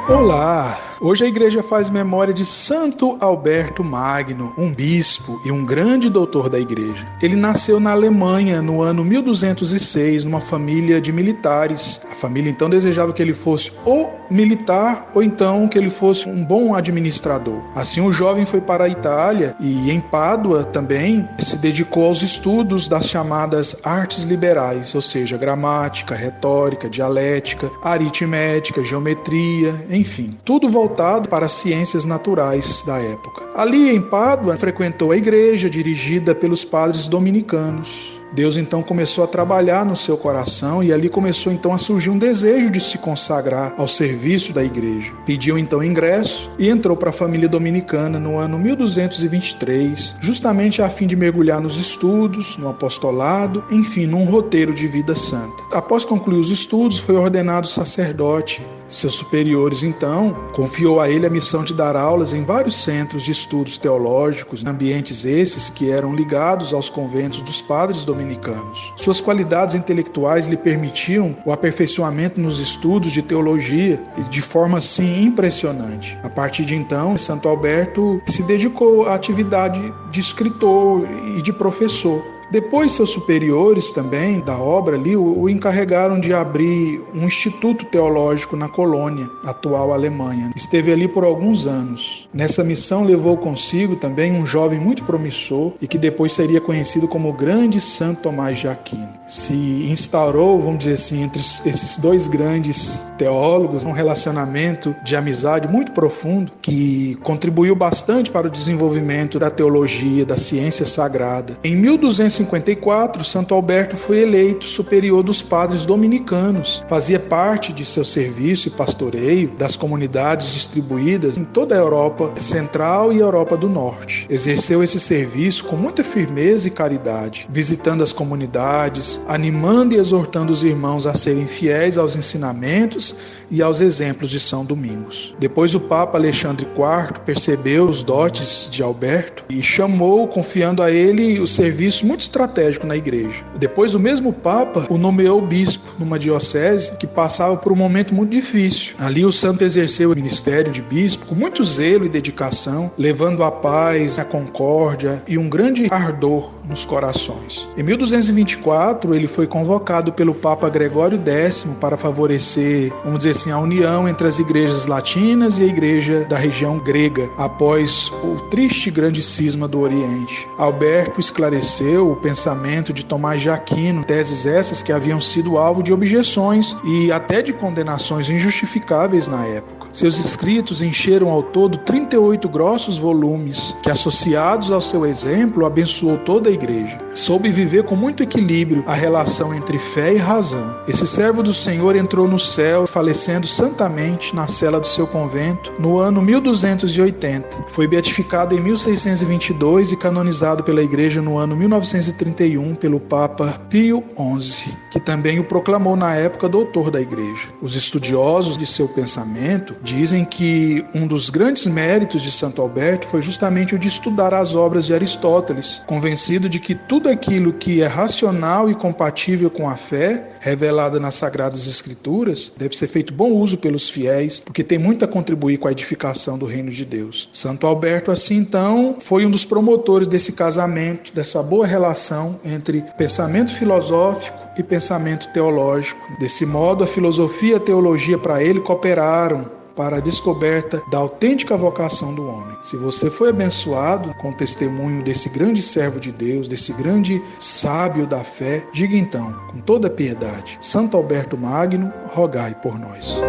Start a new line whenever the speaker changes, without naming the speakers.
Olá! Hoje a igreja faz memória de Santo Alberto Magno, um bispo e um grande doutor da igreja. Ele nasceu na Alemanha no ano 1206, numa família de militares. A família então desejava que ele fosse ou militar ou então que ele fosse um bom administrador. Assim o jovem foi para a Itália e em Pádua também se dedicou aos estudos das chamadas artes liberais, ou seja, gramática, retórica, dialética, aritmética, geometria, enfim, tudo voltado para as ciências naturais da época. Ali em Pádua, frequentou a igreja dirigida pelos padres dominicanos. Deus então começou a trabalhar no seu coração e ali começou então a surgir um desejo de se consagrar ao serviço da igreja. Pediu então ingresso e entrou para a família dominicana no ano 1223, justamente a fim de mergulhar nos estudos, no apostolado, enfim, num roteiro de vida santa. Após concluir os estudos, foi ordenado sacerdote. Seus superiores então confiou a ele a missão de dar aulas em vários centros de estudos teológicos, ambientes esses que eram ligados aos conventos dos padres dominicanos. Suas qualidades intelectuais lhe permitiam o aperfeiçoamento nos estudos de teologia de forma assim impressionante. A partir de então, Santo Alberto se dedicou à atividade de escritor e de professor. Depois, seus superiores também da obra ali o encarregaram de abrir um instituto teológico na Colônia, atual Alemanha. Esteve ali por alguns anos. Nessa missão levou consigo também um jovem muito promissor e que depois seria conhecido como o grande Santo Tomás de Aquino. Se instaurou, vamos dizer assim, entre esses dois grandes teólogos, um relacionamento de amizade muito profundo que contribuiu bastante para o desenvolvimento da teologia, da ciência sagrada. Em 1254, Santo Alberto foi eleito superior dos padres dominicanos. Fazia parte de seu serviço e pastoreio das comunidades distribuídas em toda a Europa Central e Europa do Norte. Exerceu esse serviço com muita firmeza e caridade, visitando as comunidades, animando e exortando os irmãos a serem fiéis aos ensinamentos e aos exemplos de São Domingos. Depois o Papa Alexandre IV percebeu os dotes de Alberto e chamou, confiando a ele o serviço muito estratégico na igreja. Depois o mesmo Papa o nomeou bispo numa diocese que passava por um momento muito difícil. Ali o santo exerceu o ministério de bispo com muito zelo e dedicação, levando a paz, a concórdia e um grande ardor nos corações. Em 1224, ele foi convocado pelo Papa Gregório X para favorecer, vamos dizer assim, a união entre as igrejas latinas e a igreja da região grega, após o triste grande cisma do Oriente. Alberto esclareceu o pensamento de Tomás de Aquino, teses essas que haviam sido alvo de objeções e até de condenações injustificáveis na época. Seus escritos encheram ao todo 38 grossos volumes, que, associados ao seu exemplo, abençoou toda a igreja. Soube viver com muito equilíbrio a relação entre fé e razão. Esse servo do Senhor entrou no céu, falecendo santamente na cela do seu convento no ano 1280. Foi beatificado em 1622 e canonizado pela igreja no ano 1931 pelo Papa Pio XI, que também o proclamou na época doutor da igreja. Os estudiosos de seu pensamento dizem que um dos grandes méritos de Santo Alberto foi justamente o de estudar as obras de Aristóteles, convencido de que tudo aquilo que é racional e compatível com a fé, revelada nas Sagradas Escrituras, deve ser feito bom uso pelos fiéis, porque tem muito a contribuir com a edificação do reino de Deus. Santo Alberto, assim então, foi um dos promotores desse casamento, dessa boa relação entre pensamento filosófico e pensamento teológico. Desse modo, a filosofia e a teologia para ele cooperaram para a descoberta da autêntica vocação do homem. Se você foi abençoado com o testemunho desse grande servo de Deus, desse grande sábio da fé, diga então, com toda a piedade: Santo Alberto Magno, rogai por nós.